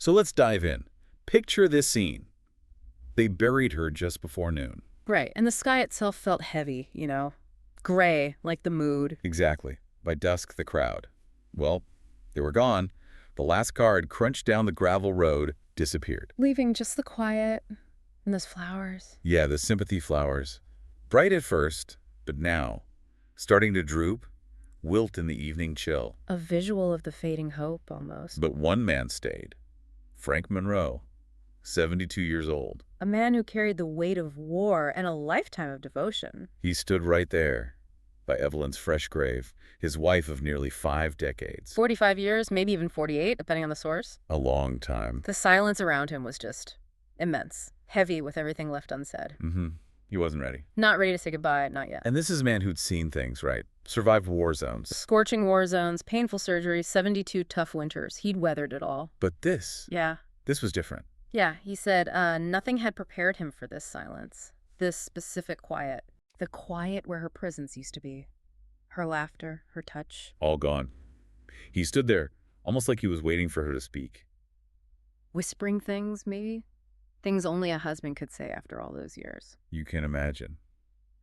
So let's dive in. Picture this scene. They buried her just before noon. Right, and the sky itself felt heavy, gray, like the mood. Exactly. By dusk, the crowd. Well, they were gone. The last car had crunched down the gravel road, disappeared. Leaving just the quiet and those flowers. Yeah, the sympathy flowers. Bright at first, but now, starting to droop, wilt in the evening chill. A visual of the fading hope, almost. But one man stayed. Frank Monroe, 72 years old. A man who carried the weight of war and a lifetime of devotion. He stood right there, by Evelyn's fresh grave, his wife of nearly 5 decades. 45 years, maybe even 48, depending on the source. A long time. The silence around him was just immense, heavy with everything left unsaid. He wasn't ready. Not ready to say goodbye, not yet. And this is a man who'd seen things, right? Survived war zones. Scorching war zones, painful surgeries, 72 tough winters. He'd weathered it all. But this was different. Yeah, he said nothing had prepared him for this silence, this specific quiet. The quiet where her presence used to be. Her laughter, her touch. All gone. He stood there, almost like he was waiting for her to speak. Whispering things, maybe? Things only a husband could say after all those years. You can imagine.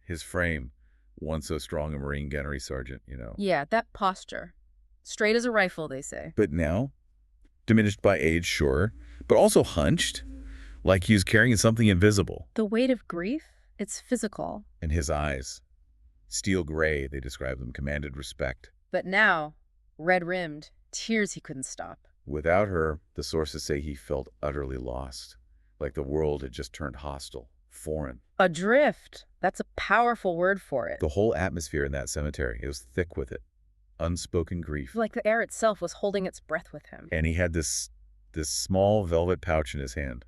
His frame, once so strong a Marine gunnery sergeant, Yeah, that posture. Straight as a rifle, they say. But now, diminished by age, sure, but also hunched, like he was carrying something invisible. The weight of grief? It's physical. And his eyes, steel gray, they describe them, commanded respect. But now, red-rimmed, tears he couldn't stop. Without her, the sources say he felt utterly lost, like the world had just turned hostile, foreign. Adrift. That's a powerful word for it. The whole atmosphere in that cemetery, it was thick with it. Unspoken grief. Like the air itself was holding its breath with him. And he had this small velvet pouch in his hand.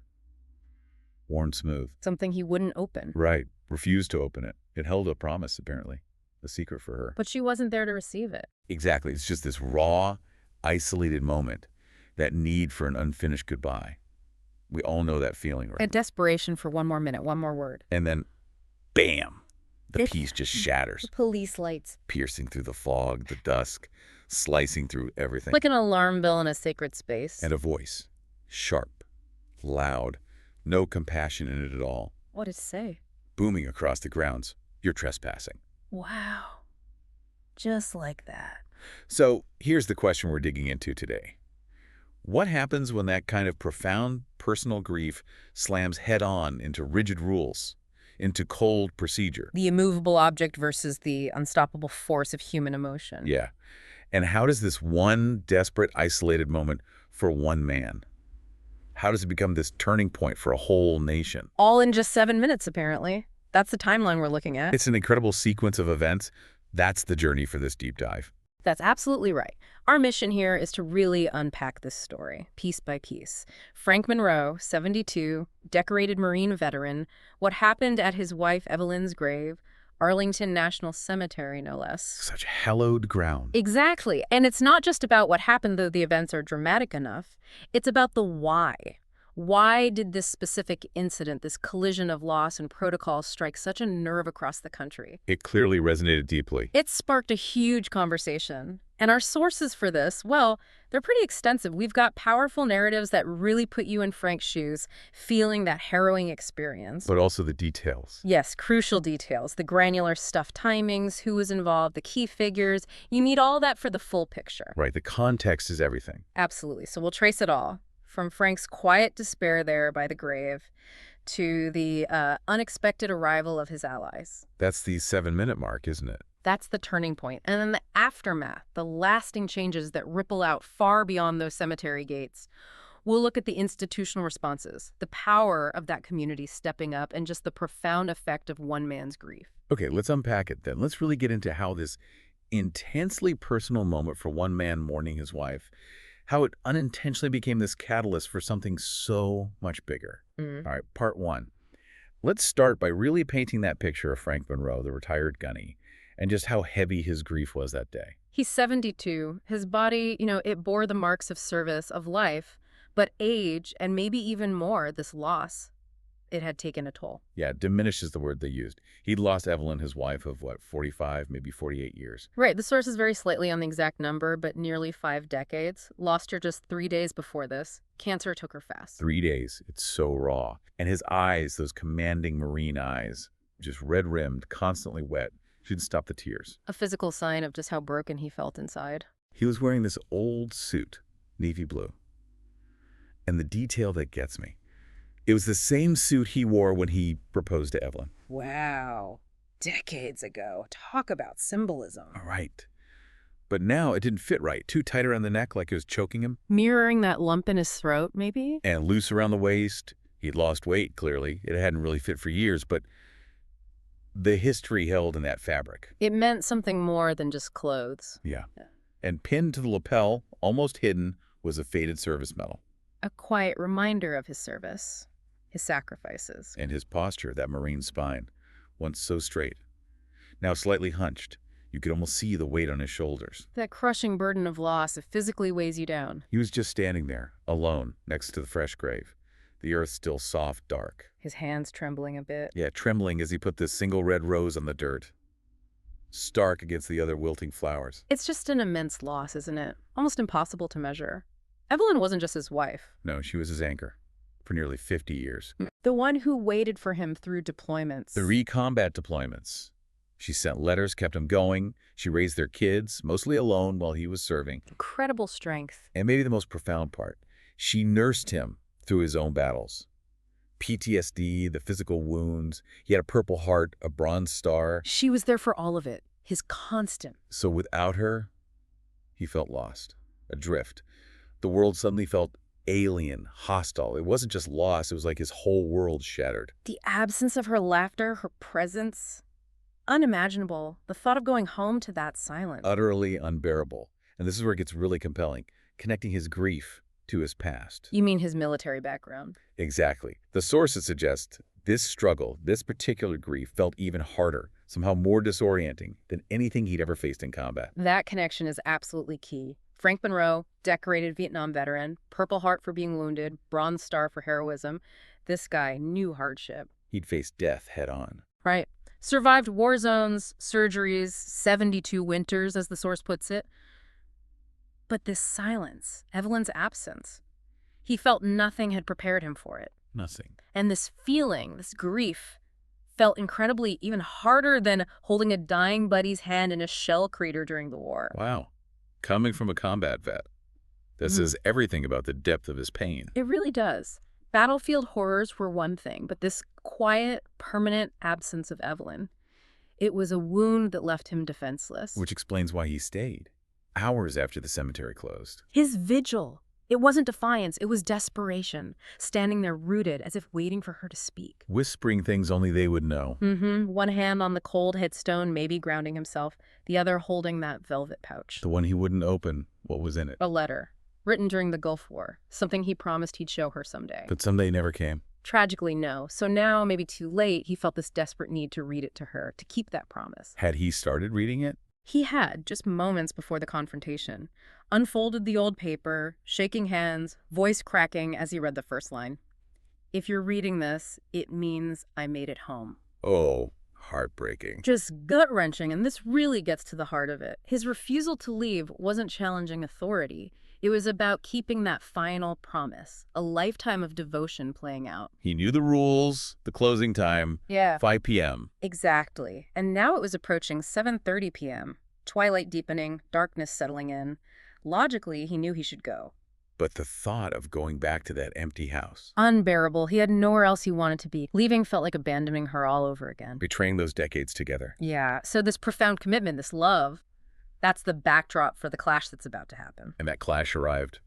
Worn smooth. Something he wouldn't open. Right. Refused to open it. It held a promise, apparently. A secret for her. But she wasn't there to receive it. Exactly. It's just this raw, isolated moment. That need for an unfinished goodbye. We all know that feeling, right? A desperation for one more minute, one more word. And then, bam! The piece just shatters. The police lights. Piercing through the fog, the dusk, slicing through everything. Like an alarm bell in a sacred space. And a voice. Sharp. Loud. No compassion in it at all. What did it say? Booming across the grounds. You're trespassing. Wow. Just like that. So, here's the question we're digging into today. What happens when that kind of profound personal grief slams head-on into rigid rules, into cold procedure? The immovable object versus the unstoppable force of human emotion. Yeah. And how does this one desperate, isolated moment for one man, how does it become this turning point for a whole nation? All in just 7 minutes, apparently. That's the timeline we're looking at. It's an incredible sequence of events. That's the journey for this deep dive. That's absolutely right. Our mission here is to really unpack this story, piece by piece. Frank Monroe, 72, decorated Marine veteran, what happened at his wife Evelyn's grave, Arlington National Cemetery, no less. Such hallowed ground. Exactly. And it's not just about what happened, though the events are dramatic enough. It's about the why. Why did this specific incident, this collision of loss and protocol, strike such a nerve across the country? It clearly resonated deeply. It sparked a huge conversation. And our sources for this, well, they're pretty extensive. We've got powerful narratives that really put you in Frank's shoes, feeling that harrowing experience. But also the details. Yes, crucial details. The granular stuff, timings, who was involved, the key figures. You need all that for the full picture. Right, the context is everything. Absolutely. So we'll trace it all. From Frank's quiet despair there by the grave to the unexpected arrival of his allies. That's the 7-minute mark, isn't it? That's the turning point. And then the aftermath, the lasting changes that ripple out far beyond those cemetery gates. We'll look at the institutional responses, the power of that community stepping up, and just the profound effect of one man's grief. Okay, let's unpack it then. Let's really get into how this intensely personal moment for one man mourning his wife, how it unintentionally became this catalyst for something so much bigger. All right, part one. Let's start by really painting that picture of Frank Monroe, the retired gunny, and just how heavy his grief was that day. He's 72. His body, it bore the marks of service, of life, but age, and maybe even more, this loss. It had taken a toll. Yeah, diminish is the word they used. He'd lost Evelyn, his wife, of, 45, maybe 48 years. Right, the source is very slightly on the exact number, but nearly 5 decades. Lost her just 3 days before this. Cancer took her fast. 3 days. It's so raw. And his eyes, those commanding marine eyes, just red-rimmed, constantly wet. She didn't stop the tears. A physical sign of just how broken he felt inside. He was wearing this old suit, navy blue. And the detail that gets me, it was the same suit he wore when he proposed to Evelyn. Wow. Decades ago. Talk about symbolism. All right. But now it didn't fit right. Too tight around the neck, like it was choking him. Mirroring that lump in his throat, maybe? And loose around the waist. He'd lost weight, clearly. It hadn't really fit for years, but the history held in that fabric. It meant something more than just clothes. Yeah. And pinned to the lapel, almost hidden, was a faded service medal. A quiet reminder of his service, his sacrifices. And his posture, that marine spine, once so straight, now slightly hunched. You could almost see the weight on his shoulders. That crushing burden of loss, it physically weighs you down. He was just standing there, alone, next to the fresh grave. The earth still soft, dark. His hands trembling a bit. Yeah, trembling as he put this single red rose on the dirt, stark against the other wilting flowers. It's just an immense loss, isn't it? Almost impossible to measure. Evelyn wasn't just his wife. No, she was his anchor for nearly 50 years. The one who waited for him through deployments. 3 combat deployments. She sent letters, kept him going. She raised their kids, mostly alone while he was serving. Incredible strength. And maybe the most profound part, she nursed him through his own battles. PTSD, the physical wounds. He had a Purple Heart, a Bronze Star. She was there for all of it. His constant. So without her, he felt lost, adrift. The world suddenly felt alien, hostile. It wasn't just lost, it was like his whole world shattered. The absence of her laughter, her presence, unimaginable. The thought of going home to that silence. Utterly unbearable. And this is where it gets really compelling, connecting his grief to his past. You mean his military background? Exactly. The sources suggest this struggle, this particular grief, felt even harder, somehow more disorienting than anything he'd ever faced in combat. That connection is absolutely key. Frank Monroe, decorated Vietnam veteran, Purple Heart for being wounded, Bronze Star for heroism. This guy knew hardship. He'd faced death head on. Right. Survived war zones, surgeries, 72 winters, as the source puts it. But this silence, Evelyn's absence, he felt nothing had prepared him for it. Nothing. And this feeling, this grief, felt incredibly even harder than holding a dying buddy's hand in a shell crater during the war. Wow. Coming from a combat vet, this is everything about the depth of his pain. It really does. Battlefield horrors were one thing, but this quiet, permanent absence of Evelyn, it was a wound that left him defenseless. Which explains why he stayed, hours after the cemetery closed. His vigil. It wasn't defiance, it was desperation, standing there rooted as if waiting for her to speak. Whispering things only they would know. One hand on the cold headstone, maybe grounding himself, the other holding that velvet pouch. The one he wouldn't open, what was in it? A letter, written during the Gulf War, something he promised he'd show her someday. But someday never came. Tragically, no. So now, maybe too late, he felt this desperate need to read it to her, to keep that promise. Had he started reading it? He had, just moments before the confrontation. Unfolded the old paper, shaking hands, voice cracking as he read the first line. If you're reading this, it means I made it home. Oh, heartbreaking. Just gut-wrenching, and this really gets to the heart of it. His refusal to leave wasn't challenging authority. It was about keeping that final promise, a lifetime of devotion playing out. He knew the rules, the closing time, 5 p.m. Exactly. And now it was approaching 7:30 p.m., twilight deepening, darkness settling in. Logically, he knew he should go. But the thought of going back to that empty house, Unbearable. He had nowhere else he wanted to be. Leaving felt like abandoning her all over again. betraying those decades together. Yeah, so this profound commitment, this love, that's the backdrop for the clash that's about to happen. And that clash arrived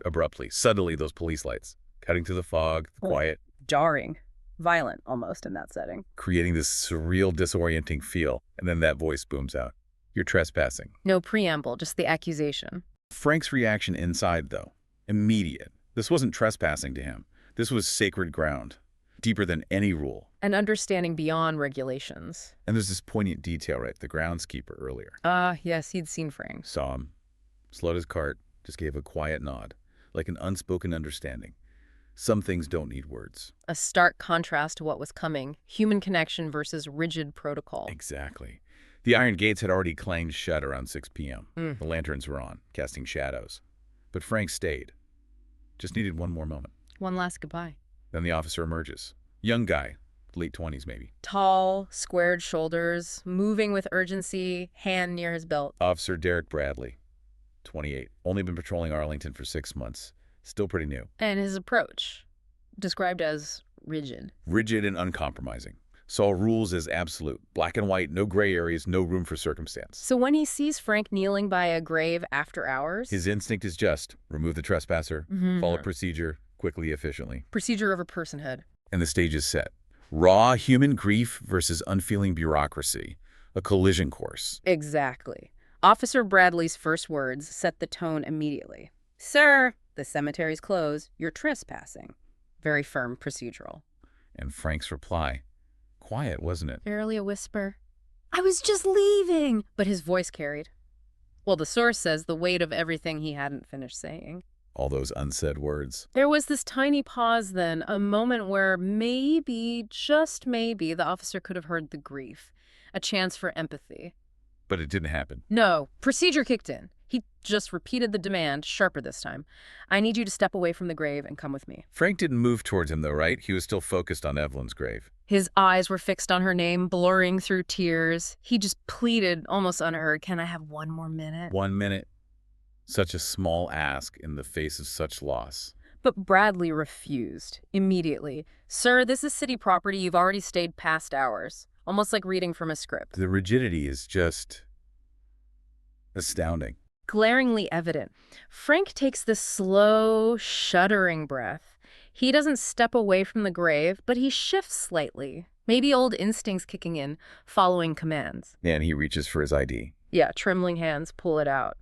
abruptly, suddenly, those police lights, cutting through the fog, the quiet, Jarring. Violent, almost, in that setting. creating this surreal, disorienting feel. And then that voice booms out. You're trespassing. No preamble, just the accusation. Frank's reaction inside, though, immediate. This wasn't trespassing to him. This was sacred ground, deeper than any rule. An understanding beyond regulations. And there's this poignant detail, right? The groundskeeper earlier Yes, he'd seen Frank. saw him, slowed his cart, just gave a quiet nod, like an unspoken understanding. Some things don't need words. A stark contrast to what was coming, human connection versus rigid protocol. Exactly. The iron gates had already clanged shut around 6 p.m. Mm. The lanterns were on, casting shadows. But Frank stayed. Just needed one more moment. One last goodbye. Then the officer emerges. Young guy, late 20s maybe. Tall, squared shoulders, moving with urgency, hand near his belt. Officer Derek Bradley, 28. Only been patrolling Arlington for 6 months. Still pretty new. And his approach, described as rigid. Rigid and uncompromising. Saw rules as absolute. Black and white, no gray areas, no room for circumstance. So when he sees Frank kneeling by a grave after hours... His instinct is just remove the trespasser, follow procedure, quickly, efficiently. Procedure over personhood. And the stage is set. Raw human grief versus unfeeling bureaucracy. A collision course. Exactly. Officer Bradley's first words set the tone immediately. Sir, the cemetery's closed. You're trespassing. Very firm, procedural. And Frank's reply. Quiet, wasn't it? Barely a whisper. I was just leaving. But his voice carried. Well, the source says the weight of everything he hadn't finished saying. All those unsaid words. There was this tiny pause then, a moment where maybe, just maybe, the officer could have heard the grief. A chance for empathy. But it didn't happen. No. Procedure kicked in. He just repeated the demand, sharper this time. I need you to step away from the grave and come with me. Frank didn't move towards him, though, right? He was still focused on Evelyn's grave. His eyes were fixed on her name, blurring through tears. He just pleaded, almost unheard, can I have one more minute? 1 minute. Such a small ask in the face of such loss. But Bradley refused, immediately. Sir, this is city property. You've already stayed past hours. Almost like reading from a script. The rigidity is just astounding. Glaringly evident. Frank takes this slow, shuddering breath. He doesn't step away from the grave, but he shifts slightly. Maybe old instincts kicking in, following commands. And he reaches for his ID. Yeah, trembling hands pull it out.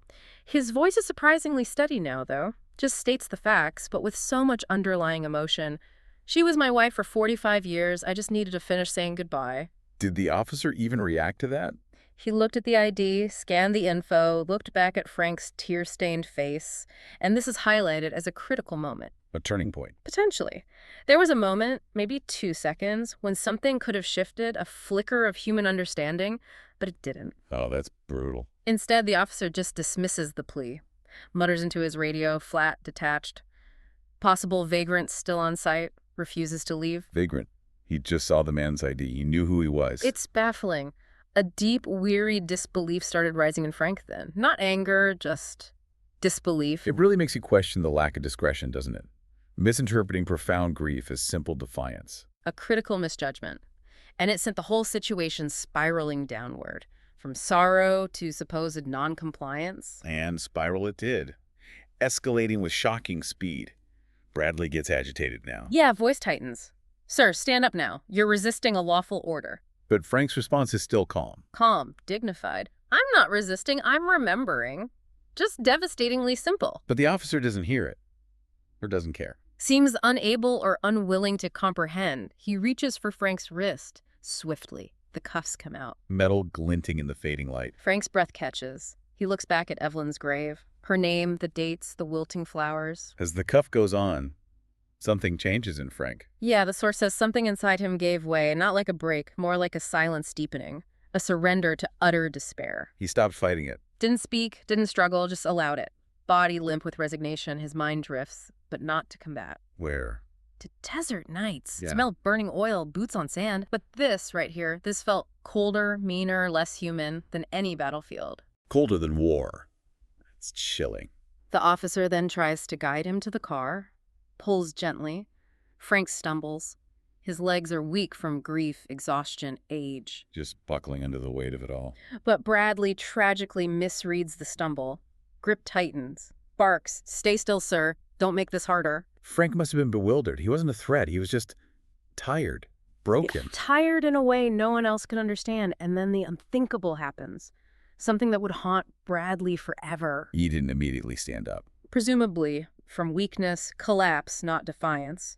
His voice is surprisingly steady now, though. Just states the facts, but with so much underlying emotion. She was my wife for 45 years. I just needed to finish saying goodbye. Did the officer even react to that? He looked at the ID, scanned the info, looked back at Frank's tear-stained face, and this is highlighted as a critical moment. A turning point. Potentially. There was a moment, maybe 2 seconds, when something could have shifted, a flicker of human understanding, but it didn't. Oh, that's brutal. Instead, the officer just dismisses the plea, mutters into his radio, flat, detached. Possible vagrant still on site, refuses to leave. Vagrant. He just saw the man's ID. He knew who he was. It's baffling. A deep, weary disbelief started rising in Frank then. Not anger, just disbelief. It really makes you question the lack of discretion, doesn't it? Misinterpreting profound grief as simple defiance. A critical misjudgment. And it sent the whole situation spiraling downward, from sorrow to supposed non-compliance. And spiral it did, escalating with shocking speed. Bradley gets agitated now. Yeah, voice tightens. Sir, stand up now. You're resisting a lawful order. But Frank's response is still calm. Calm, dignified. I'm not resisting, I'm remembering. Just devastatingly simple. But the officer doesn't hear it, or doesn't care. Seems unable or unwilling to comprehend. He reaches for Frank's wrist. Swiftly, the cuffs come out. Metal glinting in the fading light. Frank's breath catches. He looks back at Evelyn's grave. Her name, the dates, the wilting flowers. As the cuff goes on, something changes in Frank. Yeah, the source says something inside him gave way, not like a break, more like a silence deepening. A surrender to utter despair. He stopped fighting it. Didn't speak, didn't struggle, just allowed it. Body limp with resignation, his mind drifts, but not to combat. Where? To desert nights. Yeah. Smell of burning oil, boots on sand. But this right here, this felt colder, meaner, less human than any battlefield. Colder than war. It's chilling. The officer then tries to guide him to the car, pulls gently. Frank stumbles. His legs are weak from grief, exhaustion, age. Just buckling under the weight of it all. But Bradley tragically misreads the stumble. Grip tightens. Barks, stay still, sir. Don't make this harder. Frank must have been bewildered. He wasn't a threat. He was just tired, broken. Tired in a way no one else could understand, and then the unthinkable happens. Something that would haunt Bradley forever. He didn't immediately stand up. Presumably from weakness, collapse, not defiance.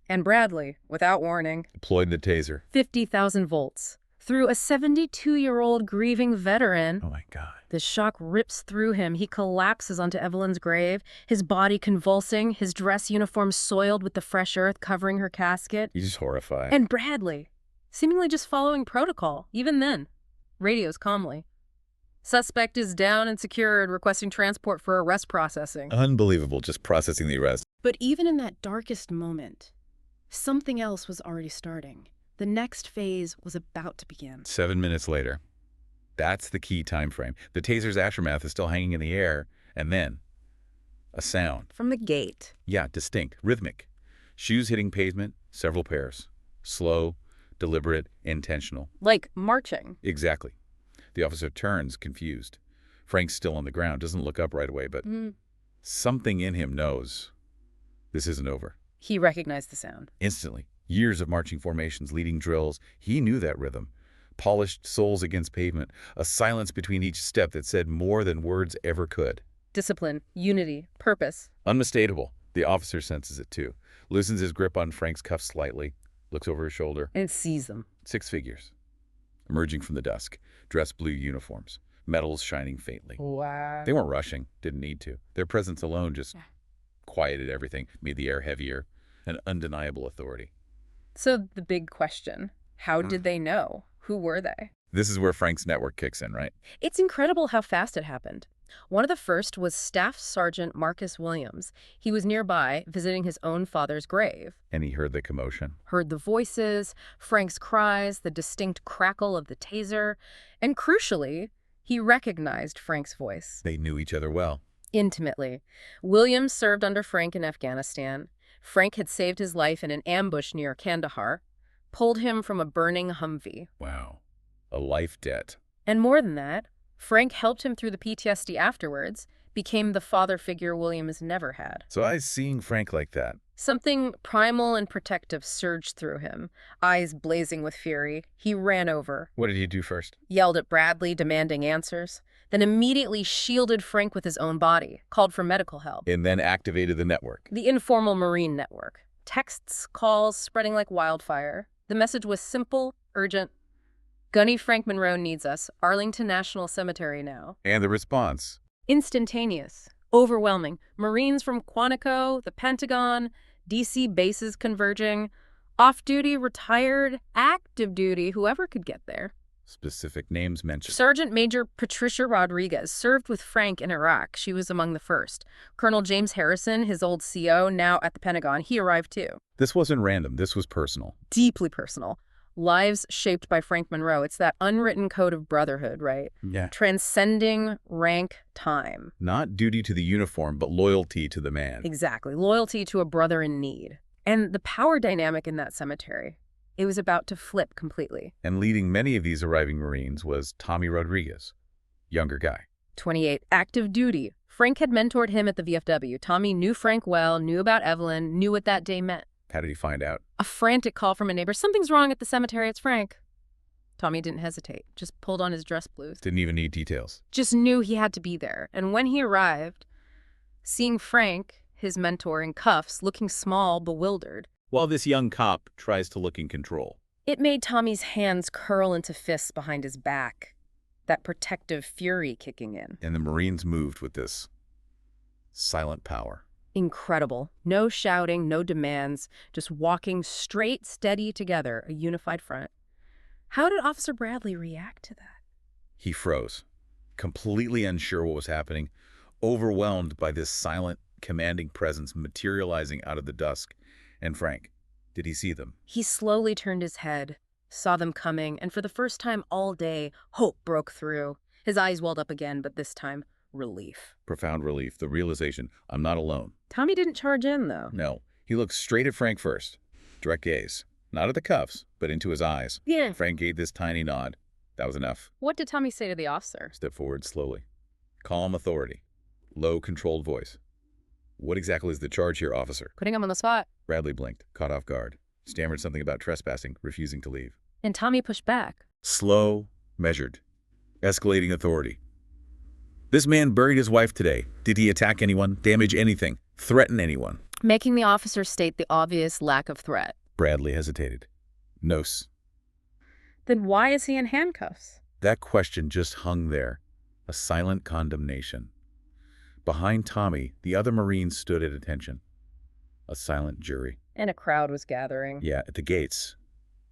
And Bradley, without warning, Deployed the taser. 50,000 volts. through a 72-year-old grieving veteran. Oh, my God. The shock rips through him. He collapses onto Evelyn's grave, his body convulsing, his dress uniform soiled with the fresh earth covering her casket. He's horrified. And Bradley, seemingly just following protocol, even then, radios calmly. Suspect is down and secured, requesting transport for arrest processing. Unbelievable, just processing the arrest. But even in that darkest moment, something else was already starting. The next phase was about to begin. 7 minutes later. That's the key time frame. The taser's aftermath is still hanging in the air, and then a sound. From the gate. Yeah, distinct, rhythmic. Shoes hitting pavement, several pairs. Slow, deliberate, intentional. Like marching. Exactly. The officer turns, confused. Frank's still on the ground, doesn't look up right away, but something in him knows this isn't over. He recognized the sound. Instantly. Years of marching formations, leading drills. He knew that rhythm. Polished soles against pavement, a silence between each step that said more than words ever could. Discipline, unity, purpose. Unmistakable. The officer senses it too. Loosens his grip on Frank's cuffs slightly, looks over his shoulder. And sees them. 6 figures. Emerging from the dusk. Dressed blue uniforms. Medals shining faintly. Wow. They weren't rushing. Didn't need to. Their presence alone just quieted everything, made the air heavier. An undeniable authority. So the big question, how did they know? Who were they? This is where Frank's network kicks in, right? It's incredible how fast it happened. One of the first was Staff Sergeant Marcus Williams. He was nearby, visiting his own father's grave. And he heard the commotion. Heard the voices, Frank's cries, the distinct crackle of the taser, and crucially, he recognized Frank's voice. They knew each other well. Intimately. Williams served under Frank in Afghanistan. Frank had saved his life in an ambush near Kandahar, pulled him from a burning Humvee. Wow. A life debt. And more than that, Frank helped him through the PTSD afterwards, became the father figure Williams never had. So I seeing Frank like that. Something primal and protective surged through him, eyes blazing with fury. He ran over. What did he do first? Yelled at Bradley, demanding answers, then immediately shielded Frank with his own body, called for medical help. And then activated the network. The informal Marine network. Texts, calls, spreading like wildfire. The message was simple, urgent. Gunny Frank Monroe needs us. Arlington National Cemetery now. And the response? Instantaneous. Overwhelming. Marines from Quantico, the Pentagon, D.C. bases converging. Off-duty, retired, active duty, whoever could get there. Specific names mentioned. Sergeant Major Patricia Rodriguez served with Frank in Iraq. She was among the first. Colonel James Harrison, his old CO, now at the Pentagon, he arrived too. This wasn't random. This was personal. Deeply personal. Lives shaped by Frank Monroe. It's that unwritten code of brotherhood, right? Yeah. Transcending rank, time. Not duty to the uniform, but loyalty to the man. Exactly. Loyalty to a brother in need. And the power dynamic in that cemetery, it was about to flip completely. And leading many of these arriving Marines was Tommy Rodriguez, younger guy. 28, active duty. Frank had mentored him at the VFW. Tommy knew Frank well, knew about Evelyn, knew what that day meant. How did he find out? A frantic call from a neighbor. Something's wrong at the cemetery. It's Frank. Tommy didn't hesitate. Just pulled on his dress blues. Didn't even need details. Just knew he had to be there. And when he arrived, seeing Frank, his mentor, in cuffs, looking small, bewildered. While this young cop tries to look in control. It made Tommy's hands curl into fists behind his back. That protective fury kicking in. And the Marines moved with this silent power. Incredible. No shouting, no demands, just walking straight, steady together, a unified front. How did Officer Bradley react to that? He froze, completely unsure what was happening, overwhelmed by this silent, commanding presence materializing out of the dusk. And Frank, did he see them? He slowly turned his head, saw them coming, and for the first time all day, hope broke through. His eyes welled up again, but this time, relief. Profound relief, the realization, I'm not alone. Tommy didn't charge in, though. No, he looked straight at Frank first. Direct gaze. Not at the cuffs, but into his eyes. Yeah. Frank gave this tiny nod. That was enough. What did Tommy say to the officer? Step forward slowly. Calm authority. Low, controlled voice. What exactly is the charge here, officer? Putting him on the spot. Bradley blinked, caught off guard. Stammered something about trespassing, refusing to leave. And Tommy pushed back. Slow, measured. Escalating authority. This man buried his wife today. Did he attack anyone, damage anything, threaten anyone? Making the officer state the obvious lack of threat. Bradley hesitated. Nos. Then why is he in handcuffs? That question just hung there, a silent condemnation. Behind Tommy, the other Marines stood at attention. A silent jury. And a crowd was gathering. Yeah, at the gates.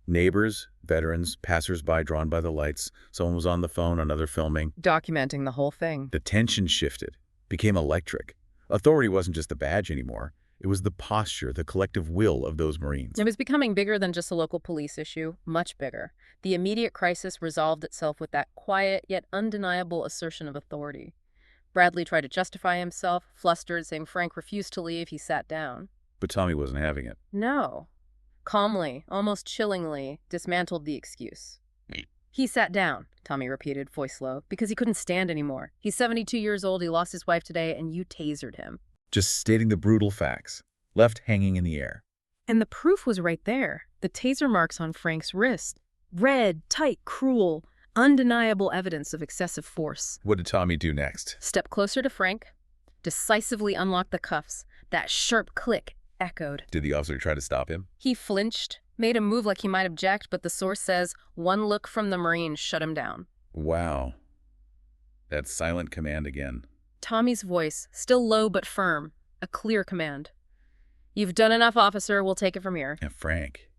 Neighbors, veterans, passers-by drawn by the lights. Someone was on the phone, another filming. Documenting the whole thing. The tension shifted, became electric. Authority wasn't just a badge anymore. It was the posture, the collective will of those Marines. It was becoming bigger than just a local police issue, much bigger. The immediate crisis resolved itself with that quiet yet undeniable assertion of authority. Bradley tried to justify himself, flustered, saying Frank refused to leave. He sat down. But Tommy wasn't having it. No. Calmly, almost chillingly, dismantled the excuse. He sat down, Tommy repeated, voice low, because he couldn't stand anymore. He's 72 years old, he lost his wife today, and you tasered him. Just stating the brutal facts, left hanging in the air. And the proof was right there. The taser marks on Frank's wrist. Red, tight, cruel, undeniable evidence of excessive force. What did Tommy do next? Step closer to Frank, decisively unlocked the cuffs. That sharp click echoed. Did the officer try to stop him? He flinched, made a move like he might object, but the source says one look from the Marine shut him down. Wow. That silent command again. Tommy's voice, still low but firm, a clear command. You've done enough, officer. We'll take it from here. And Frank,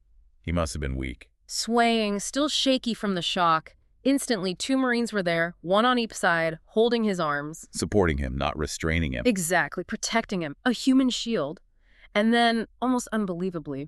he must have been weak. Swaying, still shaky from the shock. Instantly, 2 Marines were there, one on each side, holding his arms. Supporting him, not restraining him. Exactly, protecting him, a human shield. And then, almost unbelievably,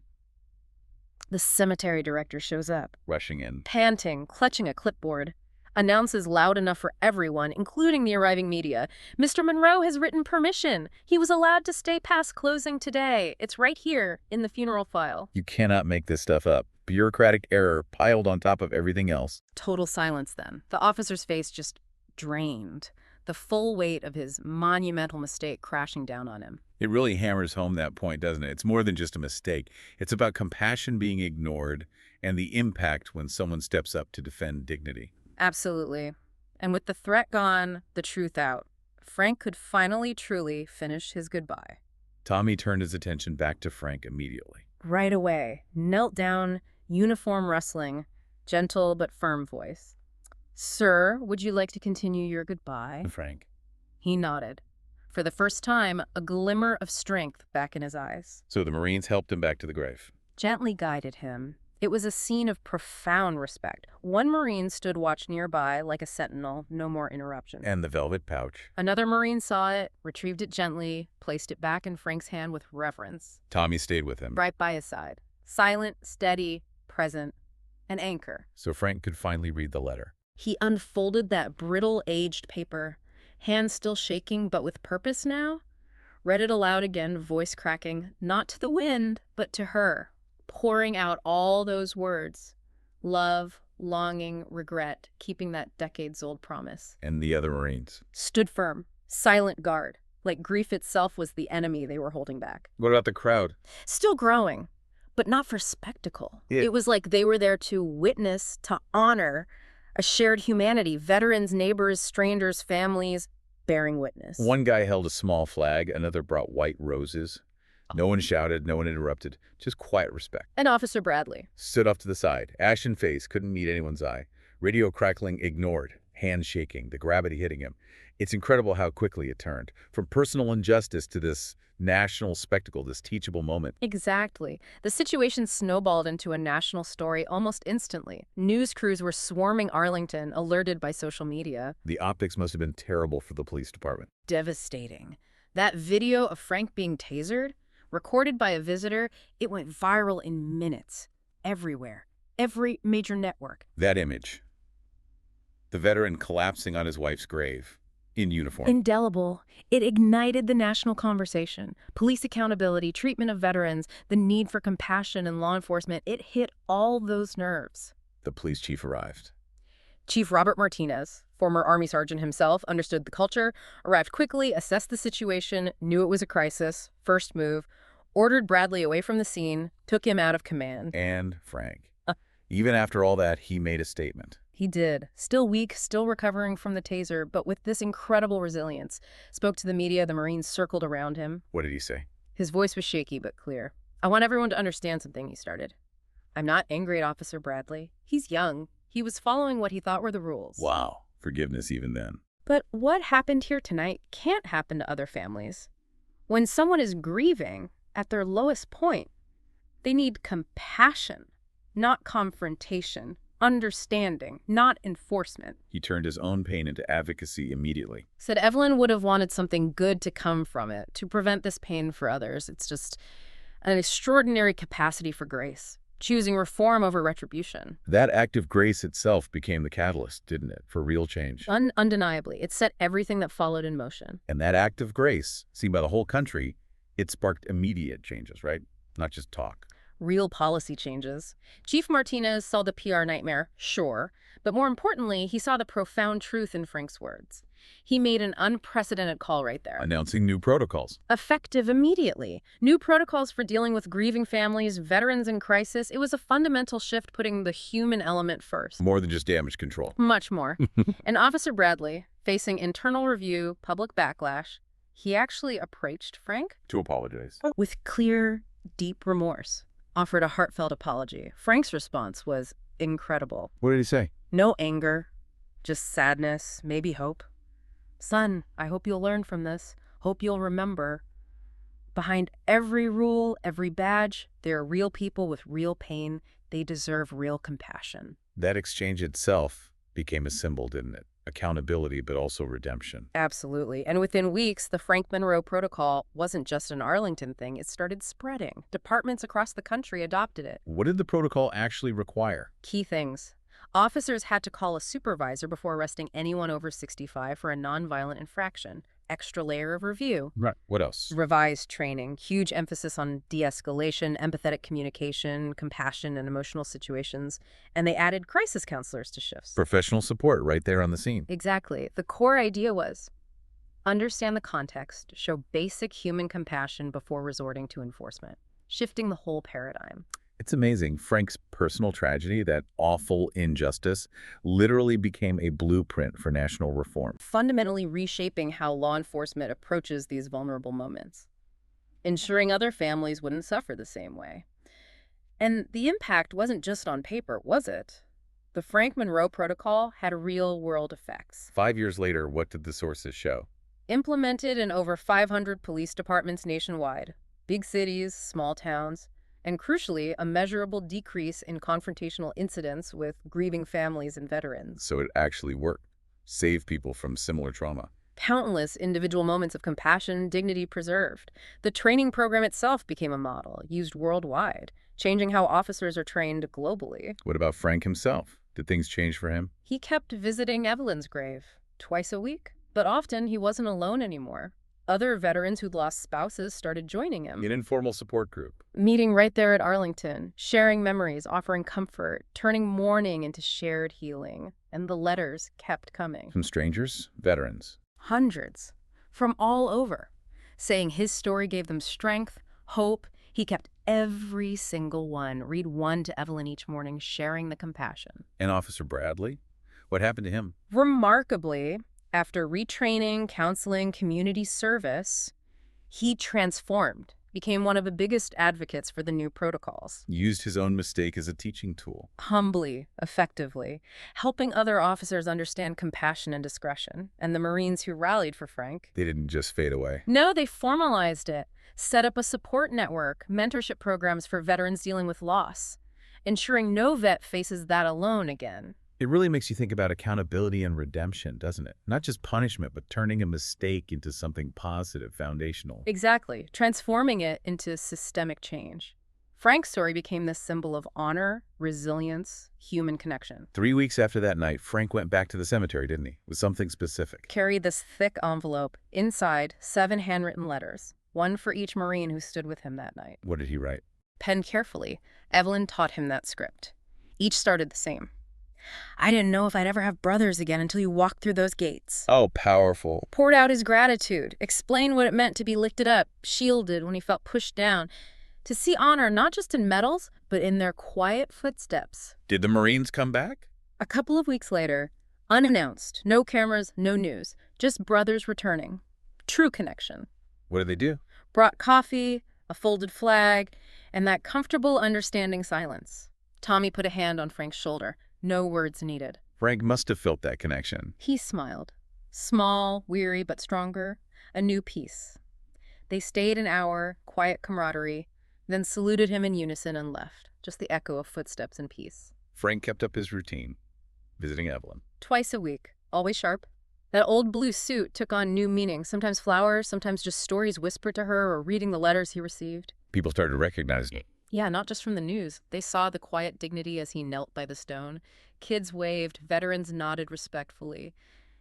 the cemetery director shows up. Rushing in. Panting, clutching a clipboard. Announces loud enough for everyone, including the arriving media. Mr. Monroe has written permission. He was allowed to stay past closing today. It's right here in the funeral file. You cannot make this stuff up. Bureaucratic error piled on top of everything else. Total silence then. The officer's face just drained. The full weight of his monumental mistake crashing down on him. It really hammers home that point, doesn't it? It's more than just a mistake. It's about compassion being ignored and the impact when someone steps up to defend dignity. Absolutely. And with the threat gone, the truth out, Frank could finally truly finish his goodbye. Tommy turned his attention back to Frank immediately. Right away, knelt down, uniform rustling, gentle but firm voice. Sir, would you like to continue your goodbye? Frank. He nodded. For the first time, a glimmer of strength back in his eyes. So the Marines helped him back to the grave. Gently guided him. It was a scene of profound respect. One Marine stood watch nearby like a sentinel, no more interruption. And the velvet pouch. Another Marine saw it, retrieved it gently, placed it back in Frank's hand with reverence. Tommy stayed with him. Right by his side. Silent, steady, present, an anchor. So Frank could finally read the letter. He unfolded that brittle, aged paper, hands still shaking but with purpose now. Read it aloud again, voice cracking, not to the wind, but to her. Pouring out all those words. Love, longing, regret, keeping that decades-old promise. And the other Marines? Stood firm, silent guard, like grief itself was the enemy they were holding back. What about the crowd? Still growing, but not for spectacle. It was like they were there to witness, to honor a shared humanity, veterans, neighbors, strangers, families, bearing witness. One guy held a small flag, another brought white roses. No one shouted, no one interrupted, just quiet respect. And Officer Bradley Stood off to the side, ashen face, couldn't meet anyone's eye. Radio crackling ignored, hands shaking, the gravity hitting him. It's incredible how quickly it turned, from personal injustice to this national spectacle, this teachable moment. Exactly. The situation snowballed into a national story almost instantly. News crews were swarming Arlington, alerted by social media. The optics must have been terrible for the police department. Devastating. That video of Frank being tasered, recorded by a visitor, it went viral in minutes. Everywhere. Every major network. That image. The veteran collapsing on his wife's grave. In uniform. Indelible. It ignited the national conversation. Police accountability, treatment of veterans, the need for compassion and law enforcement. It hit all those nerves. The police chief arrived. Chief Robert Martinez, former Army sergeant himself, understood the culture, arrived quickly, assessed the situation, knew it was a crisis, first move, ordered Bradley away from the scene, took him out of command. And Frank. Even after all that, he made a statement. He did. Still weak, still recovering from the taser, but with this incredible resilience. Spoke to the media, the Marines circled around him. What did he say? His voice was shaky but clear. I want everyone to understand something, he started. I'm not angry at Officer Bradley. He's young. He was following what he thought were the rules. Wow. Forgiveness even then. But what happened here tonight can't happen to other families. When someone is grieving at their lowest point, they need compassion, not confrontation, understanding, not enforcement. He turned his own pain into advocacy immediately. Said Evelyn would have wanted something good to come from it, to prevent this pain for others. It's just an extraordinary capacity for grace, choosing reform over retribution. That act of grace itself became the catalyst, didn't it, for real change? Undeniably, it set everything that followed in motion. And that act of grace, seen by the whole country, it sparked immediate changes, right? Not just talk. Real policy changes. Chief Martinez saw the PR nightmare, sure, but more importantly, he saw the profound truth in Frank's words. He made an unprecedented call right there. Announcing new protocols. Effective immediately. New protocols for dealing with grieving families, veterans in crisis. It was a fundamental shift, putting the human element first. More than just damage control. Much more. And Officer Bradley, facing internal review, public backlash, he actually approached Frank To apologize. with clear, deep remorse, offered a heartfelt apology. Frank's response was incredible. What did he say? No anger, just sadness, maybe hope. Son, I hope you'll learn from this. Hope you'll remember. Behind every rule, every badge, there are real people with real pain. They deserve real compassion. That exchange itself became a symbol, didn't it? Accountability, but also redemption. Absolutely. And within weeks, the Frank Monroe Protocol wasn't just an Arlington thing. It started spreading. Departments across the country adopted it. What did the protocol actually require? Key things. Officers had to call a supervisor before arresting anyone over 65 for a nonviolent infraction. Extra layer of review. Right. What else? Revised training. Huge emphasis on de-escalation, empathetic communication, compassion in emotional situations. And they added crisis counselors to shifts. Professional support right there on the scene. Exactly. The core idea was understand the context, show basic human compassion before resorting to enforcement, shifting the whole paradigm. It's amazing. Frank's personal tragedy, that awful injustice, literally became a blueprint for national reform. Fundamentally reshaping how law enforcement approaches these vulnerable moments, ensuring other families wouldn't suffer the same way. And the impact wasn't just on paper, was it? The Frank Monroe Protocol had real-world effects. 5 years later, what did the sources show? Implemented in over 500 police departments nationwide, big cities, small towns, and crucially, a measurable decrease in confrontational incidents with grieving families and veterans. So it actually worked. Saved people from similar trauma. Countless individual moments of compassion, dignity preserved. The training program itself became a model, used worldwide, changing how officers are trained globally. What about Frank himself? Did things change for him? He kept visiting Evelyn's grave twice a week, but often he wasn't alone anymore. Other veterans who'd lost spouses started joining him. An informal support group. Meeting right there at Arlington, sharing memories, offering comfort, turning mourning into shared healing. And the letters kept coming. From strangers, veterans. Hundreds. From all over. Saying his story gave them strength, hope. He kept every single one. Read one to Evelyn each morning, sharing the compassion. And Officer Bradley? What happened to him? Remarkably, after retraining, counseling, community service, he transformed, became one of the biggest advocates for the new protocols. Used his own mistake as a teaching tool. Humbly, effectively, helping other officers understand compassion and discretion. And the Marines who rallied for Frank, They didn't just fade away. no, they formalized it, set up a support network, mentorship programs for veterans dealing with loss, ensuring no vet faces that alone again. It really makes you think about accountability and redemption, doesn't it? Not just punishment, but turning a mistake into something positive, foundational. Exactly, transforming it into systemic change. Frank's story became this symbol of honor, resilience, human connection. 3 weeks after that night, Frank went back to the cemetery, didn't he? With something specific. Carried this thick envelope, inside 7 handwritten letters, one for each Marine who stood with him that night. What did he write? Penned carefully, Evelyn taught him that script. Each started the same. I didn't know if I'd ever have brothers again until you walked through those gates. Oh, powerful. Poured out his gratitude, explained what it meant to be lifted up, shielded when he felt pushed down, to see honor not just in medals, but in their quiet footsteps. Did the Marines come back? A couple of weeks later, unannounced, no cameras, no news, just brothers returning. True connection. What did they do? Brought coffee, a folded flag, and that comfortable, understanding silence. Tommy put a hand on Frank's shoulder. No words needed. Frank must have felt that connection. He smiled. Small, weary, but stronger. A new peace. They stayed an hour, quiet camaraderie, then saluted him in unison and left. Just the echo of footsteps and peace. Frank kept up his routine, visiting Evelyn. Twice a week, always sharp. That old blue suit took on new meaning, sometimes flowers, sometimes just stories whispered to her or reading the letters he received. People started to recognize him. Yeah, not just from the news. They saw the quiet dignity as he knelt by the stone. Kids waved, veterans nodded respectfully.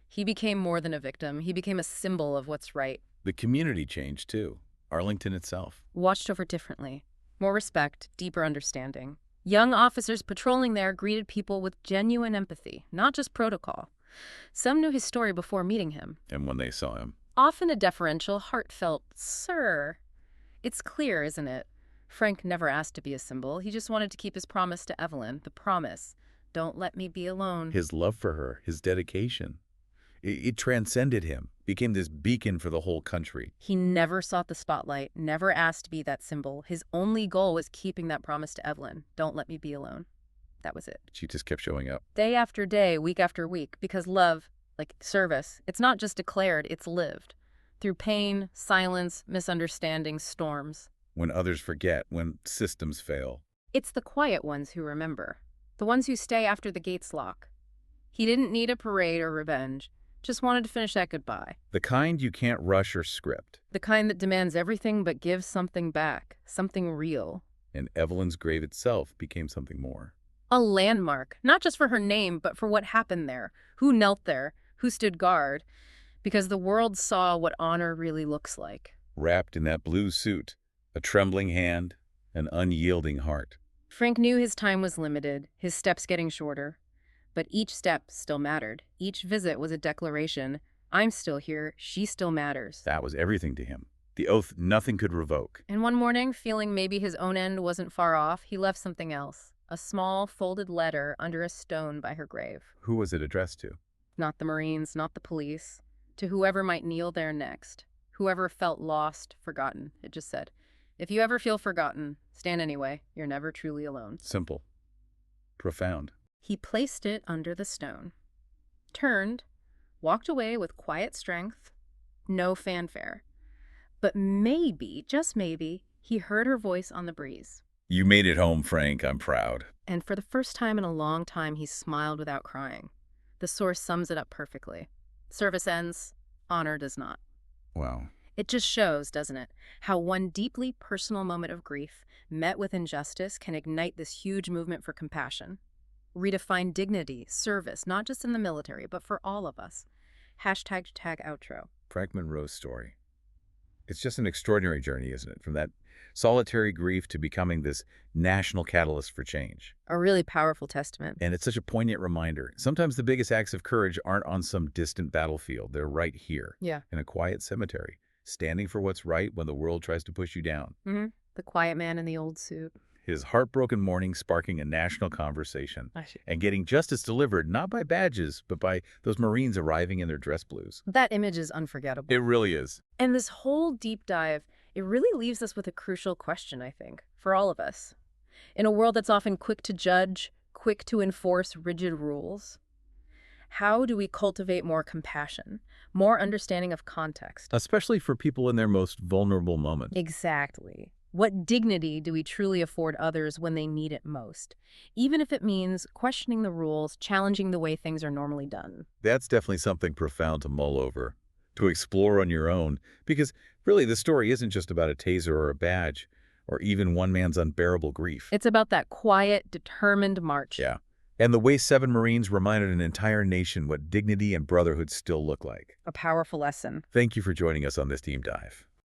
He became more than a victim. He became a symbol of what's right. The community changed, too. Arlington itself. Watched over differently. More respect, deeper understanding. Young officers patrolling there greeted people with genuine empathy, not just protocol. Some knew his story before meeting him. And when they saw him, Often a deferential, heartfelt, "Sir." It's clear, isn't it? Frank never asked to be a symbol. He just wanted to keep his promise to Evelyn. The promise. Don't let me be alone. his love for her, his dedication, it transcended him, became this beacon for the whole country. He never sought the spotlight, never asked to be that symbol. His only goal was keeping that promise to Evelyn. Don't let me be alone. That was it. She just kept showing up. Day after day, week after week, because love, like service, it's not just declared, it's lived. Through pain, silence, misunderstanding, storms. When others forget, when systems fail. It's the quiet ones who remember. The ones who stay after the gates lock. He didn't need a parade or revenge. Just wanted to finish that goodbye. The kind you can't rush or script. The kind that demands everything but gives something back. Something real. And Evelyn's grave itself became something more. A landmark, not just for her name, but for what happened there, who knelt there, who stood guard, because the world saw what honor really looks like. Wrapped in that blue suit, a trembling hand, an unyielding heart. Frank knew his time was limited, his steps getting shorter. But each step still mattered. Each visit was a declaration. I'm still here, she still matters. That was everything to him. The oath nothing could revoke. And one morning, feeling maybe his own end wasn't far off, he left something else. A small, folded letter under a stone by her grave. Who was it addressed to? Not the Marines, not the police. To whoever might kneel there next. Whoever felt lost, forgotten. It just said, if you ever feel forgotten, stand anyway. You're never truly alone. Simple. Profound. He placed it under the stone. Turned. Walked away with quiet strength. No fanfare. But maybe, just maybe, he heard her voice on the breeze. You made it home, Frank. I'm proud. And for the first time in a long time, he smiled without crying. The source sums it up perfectly. Service ends, honor does not. Wow. It just shows, doesn't it, how one deeply personal moment of grief met with injustice can ignite this huge movement for compassion. Redefine dignity, service, not just in the military, but for all of us. #outro. Frank Monroe's story. It's just an extraordinary journey, isn't it? From that solitary grief to becoming this national catalyst for change. A really powerful testament. And it's such a poignant reminder. Sometimes the biggest acts of courage aren't on some distant battlefield. They're right here, Yeah. in a quiet cemetery, standing for what's right when the world tries to push you down. The quiet man in the old suit. His heartbroken mourning sparking a national conversation and getting justice delivered not by badges, but by those Marines arriving in their dress blues. That image is unforgettable. It really is. And this whole deep dive, it really leaves us with a crucial question, I think, for all of us. In a world that's often quick to judge, quick to enforce rigid rules, how do we cultivate more compassion, more understanding of context? Especially for people in their most vulnerable moments. Exactly. What dignity do we truly afford others when they need it most? Even if it means questioning the rules, challenging the way things are normally done. That's definitely something profound to mull over, to explore on your own, because really the story isn't just about a taser or a badge, or even one man's unbearable grief. It's about that quiet, determined march. Yeah. And the way 7 Marines reminded an entire nation what dignity and brotherhood still look like. A powerful lesson. Thank you for joining us on this deep dive.